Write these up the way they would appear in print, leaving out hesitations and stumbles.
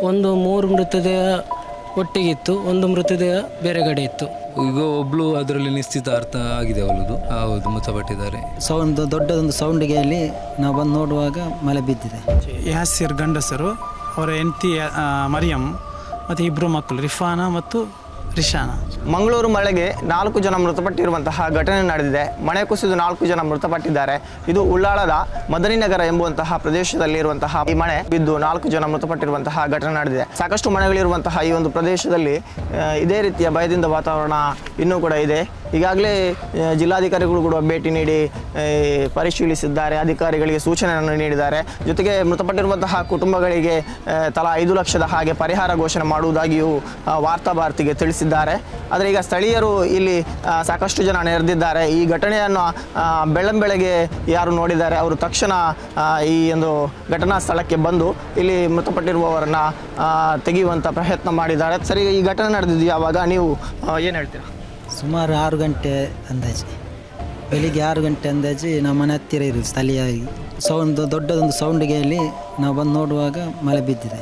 ಒಂದು 3 ಮೃತದೇಹ ಒಟ್ಟಿಗಿತ್ತು, ಒಂದು ಮೃತದೇಹ ಬೇರೆ ಕಡೆ ಇತ್ತು. ಈಗ ಒಬ್ಳು ಅದರಲ್ಲಿ ನಿಶ್ಚಿತಾರ್ಥ ಆಗಿದೆ, ಅವಳದು ಹೌದು ಮೃತಪಟ್ಟಿದ್ದಾರೆ. ಸೌಂಡ್ ದೊಡ್ಡದೊಂದು ಸೌಂಡಿಗೆಯಲ್ಲಿ ನಾವು ಬಂದು ನೋಡುವಾಗ ಮಳೆ ಬಿದ್ದಿದೆ. ಯಾಸಿರ್ ಗಂಡಸರು, ಅವರ ಹೆಂಡತಿ ಮರಿಯಂ ಮತ್ತು 2 ಮಕ್ಕಳು ರಿಫಾನ ಮತ್ತು ರಿಶಾನ. ಮಂಗಳೂರು ಮಳೆಗೆ 4 ಜನ ಮೃತಪಟ್ಟಿರುವಂತಹ ಘಟನೆ ನಡೆದಿದೆ. ಮಳೆ ಕುಸಿದು 4 ಜನ ಮೃತಪಟ್ಟಿದ್ದಾರೆ. ಇದು ಉಳ್ಳಾಳದ ಮದನಿನಗರ ಎಂಬುವಂತಹ ಪ್ರದೇಶದಲ್ಲಿರುವಂತಹ ಈ ಮಳೆ ಬಿದ್ದು 4 ಜನ ಮೃತಪಟ್ಟಿರುವಂತಹ ಘಟನೆ ನಡೆದಿದೆ. ಸಾಕಷ್ಟು ಮನೆಗಳಿರುವಂತಹ ಈ ಒಂದು ಪ್ರದೇಶದಲ್ಲಿ ಇದೇ ರೀತಿಯ ಭಯದಿಂದ ವಾತಾವರಣ ಇನ್ನೂ ಕೂಡ ಇದೆ. ಈಗಾಗಲೇ ಜಿಲ್ಲಾಧಿಕಾರಿಗಳು ಕೂಡ ಭೇಟಿ ನೀಡಿ ಪರಿಶೀಲಿಸಿದ್ದಾರೆ, ಅಧಿಕಾರಿಗಳಿಗೆ ಸೂಚನೆಯನ್ನು ನೀಡಿದ್ದಾರೆ. ಜೊತೆಗೆ ಮೃತಪಟ್ಟಿರುವಂತಹ ಕುಟುಂಬಗಳಿಗೆ ತಲಾ 5 ಲಕ್ಷದ ಹಾಗೆ ಪರಿಹಾರ ಘೋಷಣೆ ಮಾಡುವುದಾಗಿಯೂ ವಾರ್ತಾಭಾರತಿಗೆ ತಿಳಿಸಿದ್ದಾರೆ. ಆದರೆ ಈಗ ಸ್ಥಳೀಯರು ಇಲ್ಲಿ ಸಾಕಷ್ಟು ಜನ ನೆರೆದಿದ್ದಾರೆ. ಈ ಘಟನೆಯನ್ನು ಬೆಳ್ಳಂಬೆಳಗ್ಗೆ ಯಾರು ನೋಡಿದ್ದಾರೆ ಅವರು ತಕ್ಷಣ ಈ ಒಂದು ಘಟನಾ ಸ್ಥಳಕ್ಕೆ ಬಂದು ಇಲ್ಲಿ ಮೃತಪಟ್ಟಿರುವವರನ್ನು ತೆಗೆಯುವಂಥ ಪ್ರಯತ್ನ ಮಾಡಿದ್ದಾರೆ. ಸರಿ, ಈ ಘಟನೆ ನಡೆದಿದ್ದು ಯಾವಾಗ, ನೀವು ಏನು ಹೇಳ್ತೀರಾ? ಸುಮಾರು 6 ಗಂಟೆ ಅಂದಾಜು, ಬೆಳಿಗ್ಗೆ 6 ಗಂಟೆ ಅಂದಾಜು ನಮ್ಮ ಮನೆ ಹತ್ತಿರ ಇರೋದು ಸ್ಥಳೀಯವಾಗಿ. ದೊಡ್ಡದೊಂದು ಸೌಂಡಿಗೆಯಲ್ಲಿ ನಾವು ಬಂದು ನೋಡುವಾಗ ಮಳೆ ಬಿದ್ದಿದೆ.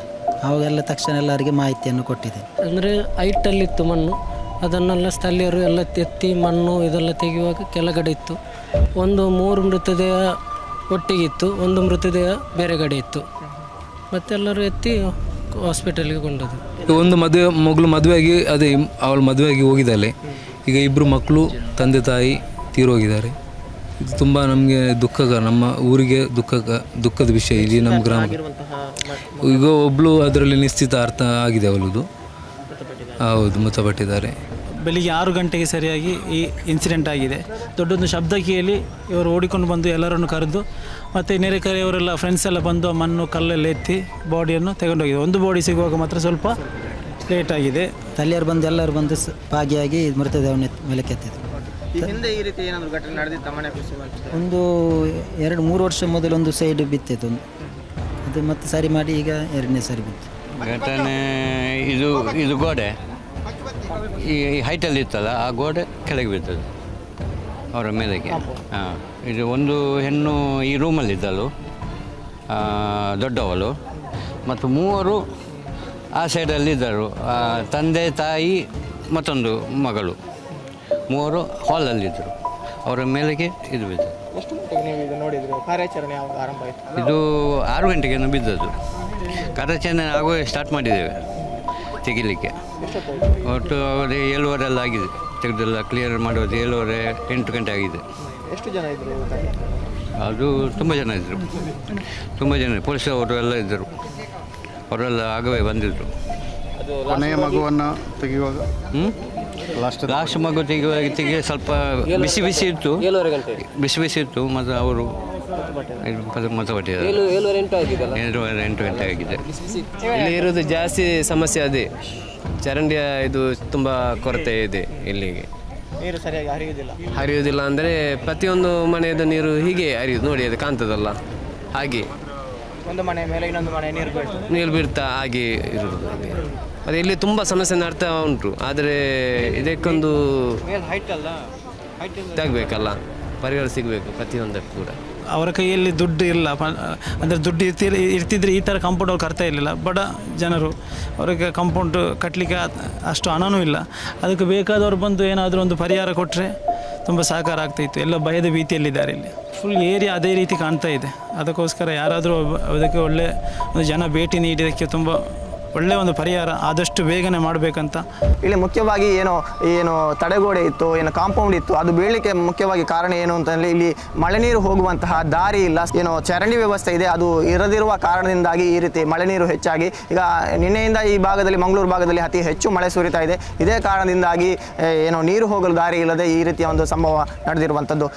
ಅವಾಗೆಲ್ಲ ತಕ್ಷಣ ಎಲ್ಲರಿಗೆ ಮಾಹಿತಿಯನ್ನು ಕೊಟ್ಟಿದೆ. ಅಂದರೆ ಹೈಟಲ್ಲಿತ್ತು ಮಣ್ಣು, ಅದನ್ನೆಲ್ಲ ಸ್ಥಳೀಯರು ಎಲ್ಲ ಎತ್ತಿ ಮಣ್ಣು ಇದೆಲ್ಲ ತೆಗೆಯುವಾಗ ಕೆಳಗಡೆ ಇತ್ತು. ಒಂದು 3 ಮೃತದೇಹ ಒಟ್ಟಿಗಿತ್ತು, ಒಂದು ಮೃತದೇಹ ಬೇರೆ ಕಡೆ ಇತ್ತು. ಮತ್ತೆಲ್ಲರೂ ಎತ್ತಿ ಹಾಸ್ಪಿಟಲ್ಗೆ ಕೊಂಡದ್ದು. ಒಂದು ಮಗಳು ಮದುವೆಯಾಗಿ ಅದೇ ಅವಳು ಮದುವೆಯಾಗಿ ಹೋಗಿದ್ದಾಳೆ. ಈಗ 2 ಮಕ್ಕಳು ತಂದೆ ತಾಯಿ ತೀರೋಗಿದ್ದಾರೆ. ಇದು ತುಂಬ ನಮಗೆ ದುಃಖಕರ, ನಮ್ಮ ಊರಿಗೆ ದುಃಖದ ವಿಷಯ ಇದು. ನಮ್ಮ ಗ್ರಾಮ ಈಗ ಒಬ್ಬಳು ಅದರಲ್ಲಿ ನಿಶ್ಚಿತಾರ್ಥ ಆಗಿದೆ, ಅವಳದು ಹೌದು ಮೃತಪಟ್ಟಿದ್ದಾರೆ. ಬೆಳಿಗ್ಗೆ 6 ಗಂಟೆಗೆ ಸರಿಯಾಗಿ ಈ ಇನ್ಸಿಡೆಂಟ್ ಆಗಿದೆ. ದೊಡ್ಡೊಂದು ಶಬ್ದ ಕೇಳಿ ಇವರು ಓಡಿಕೊಂಡು ಬಂದು ಎಲ್ಲರನ್ನು ಕರೆದು ಮತ್ತು ನೆರೆಕರೆಯವರೆಲ್ಲ ಫ್ರೆಂಡ್ಸ್ ಎಲ್ಲ ಬಂದು ಮಣ್ಣು ಕಲ್ಲೆಲ್ಲ ಎತ್ತಿ ಬಾಡಿಯನ್ನು ತಗೊಂಡೋಗಿದೆ. ಒಂದು ಬಾಡಿ ಸಿಗುವಾಗ ಮಾತ್ರ ಸ್ವಲ್ಪ ಲೇಟ್ ಆಗಿದೆ. ಸ್ಥಳೀಯರು ಬಂದು ಎಲ್ಲರೂ ಬಂದು ಭಾಗಿಯಾಗಿ ಮೃತದೇಹವನ್ನು ಮೇಲೆ ಕೆತ್ತಿದ್ರು. ಹಿಂದೆ ಈ ರೀತಿ ಏನಾದರೂ ಘಟನೆ ನಡೆದಿತ್ತು ಮನೆ ಒಂದು 2-3 ವರ್ಷ ಮೊದಲು ಒಂದು ಸೈಡ್ ಬಿತ್ತಿತ್ತು, ಅದು ಮತ್ತೆ ಸರಿ ಮಾಡಿ ಈಗ 2ನೇ ಸರಿ ಬಿತ್ತು. ಘಟನೆ ಇದು ಗೋಡೆ ಈ ಹೈಟಲ್ಲಿ ಇತ್ತಲ್ಲ, ಆ ಗೋಡೆ ಕೆಳಗೆ ಬಿದ್ದದು ಅವರ ಮೇಲೆಗೆ. ಇದು ಒಂದು ಹೆಣ್ಣು ಈ ರೂಮಲ್ಲಿದ್ದಳು, ದೊಡ್ಡವಳು, ಮತ್ತು 3 ಆ ಸೈಡಲ್ಲಿದ್ದರು, ತಂದೆ ತಾಯಿ ಮತ್ತೊಂದು ಮಗಳು. 3 ಹಾಲಲ್ಲಿದ್ದರು, ಅವರ ಮೇಲೆಗೆ ಇದು ಬಿದ್ದು. ಎಷ್ಟು ಮಟ್ಟಿಗೆ ನೀವು ಇದು ನೋಡಿದ್ರು? ಕಾರ್ಯಾಚರಣೆ ಯಾವಾಗ ಆರಂಭ ಆಯಿತು? ಇದು 6 ಗಂಟೆಗೆ ಬಿದ್ದದ್ದು. ಕಾರ್ಯಾಚರಣೆ ಆಗುವ ಸ್ಟಾರ್ಟ್ ಮಾಡಿದ್ದೇವೆ ತೆಗಿಲಿಕ್ಕೆ. ಒಟ್ಟು ಅವರೇ 7:15 ಆಗಿದೆ, ತೆಗೆದೆಲ್ಲ ಕ್ಲಿಯರ್ ಮಾಡೋದು 7:30-8 ಗಂಟೆ ಆಗಿದೆ. ಎಷ್ಟು ಜನ ಇದ್ದರು? ಅದು ತುಂಬ ಜನ ಇದ್ದರು, ತುಂಬ ಜನ ಪೊಲೀಸವರು ಎಲ್ಲ ಇದ್ದರು, ಅವರೆಲ್ಲ ಆಗವೇ ಬಂದಿದ್ದರು. ಕೊನೆಯ ಮಗುವನ್ನು ತೆಗೆಯುವಾಗ ಲಾಸ್ಟ್ ಮಗು ತೆಗೆಯುವ ಸ್ವಲ್ಪ ಬಿಸಿ ಇತ್ತು, ಬಿಸಿ ಇತ್ತು, ಮತ್ತು ಅವರು ಮೃತಪಟ್ಟಿದ್ದಾರೆ. 7:08 ಗಂಟೆ ಆಗಿದೆ. ಇಲ್ಲಿ ಇರೋದು ಜಾಸ್ತಿ ಸಮಸ್ಯೆ ಅದೇ, ಚರಂಡಿಯ ಇದು ತುಂಬ ಕೊರತೆ ಇದೆ. ಇಲ್ಲಿಗೆ ನೀರು ಸರಿಯಾಗಿ ಹರಿಯುವುದಿಲ್ಲ ಅಂದರೆ ಪ್ರತಿಯೊಂದು ಮನೆಯದು ನೀರು ಹೀಗೆ ಹರಿಯುದು ನೋಡಿ, ಅದು ಕಾಣ್ತದಲ್ಲ, ಹಾಗೆ ಒಂದು ಮನೆ ಮೇಲೆ ಇನ್ನೊಂದು ಮನೆ ನೀರು ಬೀಳ್ತಾ ಹಾಗೆ ಇರುವುದು. ಅದೇ ಇಲ್ಲಿ ತುಂಬ ಸಮಸ್ಯೆ ನಡ್ತಾ ಉಂಟು. ಆದರೆ ಇದಕ್ಕೊಂದು ಇದಾಗಬೇಕಲ್ಲ, ಪರಿಹಾರ ಸಿಗಬೇಕು ಪ್ರತಿಯೊಂದಕ್ಕೂ ಕೂಡ. ಅವರ ಕೈಯಲ್ಲಿ ದುಡ್ಡು ಇಲ್ಲ, ಅಂದರೆ ದುಡ್ಡು ಇರ್ತಿದ್ರೆ ಈ ಥರ ಕಾಂಪೌಂಡ್ ಅವ್ರು ಕಟ್ತಾ ಇರಲಿಲ್ಲ. ಬಡ ಜನರು, ಅವರಿಗೆ ಕಾಂಪೌಂಡ್ ಕಟ್ಟಲಿಕ್ಕೆ ಅಷ್ಟು ಹಣವೂ ಇಲ್ಲ. ಅದಕ್ಕೆ ಬೇಕಾದವರು ಬಂದು ಏನಾದರೂ ಒಂದು ಪರಿಹಾರ ಕೊಟ್ಟರೆ ತುಂಬ ಸಹಕಾರ ಆಗ್ತಾಯಿತ್ತು. ಎಲ್ಲ ಭಯದ ಭೀತಿಯಲ್ಲಿದ್ದಾರೆ. ಇಲ್ಲಿ ಫುಲ್ ಏರಿಯಾ ಅದೇ ರೀತಿ ಕಾಣ್ತಾ ಇದೆ. ಅದಕ್ಕೋಸ್ಕರ ಯಾರಾದರೂ ಅದಕ್ಕೆ ಒಳ್ಳೆ ಒಂದು ಜನ ಭೇಟಿ ನೀಡಿದ್ದಕ್ಕೆ ತುಂಬ ಒಳ್ಳೆಯ ಒಂದು ಪರಿಹಾರ ಆದಷ್ಟು ಬೇಗನೆ ಮಾಡಬೇಕಂತ. ಇಲ್ಲಿ ಮುಖ್ಯವಾಗಿ ಏನು ತಡೆಗೋಡೆ ಇತ್ತು, ಏನು ಕಾಂಪೌಂಡ್ ಇತ್ತು, ಅದು ಬೀಳಲಿಕ್ಕೆ ಮುಖ್ಯವಾಗಿ ಕಾರಣ ಏನು ಅಂತಂದರೆ ಇಲ್ಲಿ ಮಳೆ ನೀರು ಹೋಗುವಂತಹ ದಾರಿ ಇಲ್ಲ. ಚರಂಡಿ ವ್ಯವಸ್ಥೆ ಇದೆ, ಅದು ಇರದಿರುವ ಕಾರಣದಿಂದಾಗಿ ಈ ರೀತಿ ಮಳೆ ನೀರು ಹೆಚ್ಚಾಗಿ ಈಗ ನಿನ್ನೆಯಿಂದ ಈ ಭಾಗದಲ್ಲಿ, ಮಂಗಳೂರು ಭಾಗದಲ್ಲಿ ಅತಿ ಹೆಚ್ಚು ಮಳೆ ಸುರಿತಾ ಇದೆ. ಇದೇ ಕಾರಣದಿಂದಾಗಿ ನೀರು ಹೋಗಲು ದಾರಿ ಇಲ್ಲದೆ ಈ ರೀತಿಯ ಒಂದು ಸಂಭವ ನಡೆದಿರುವಂಥದ್ದು.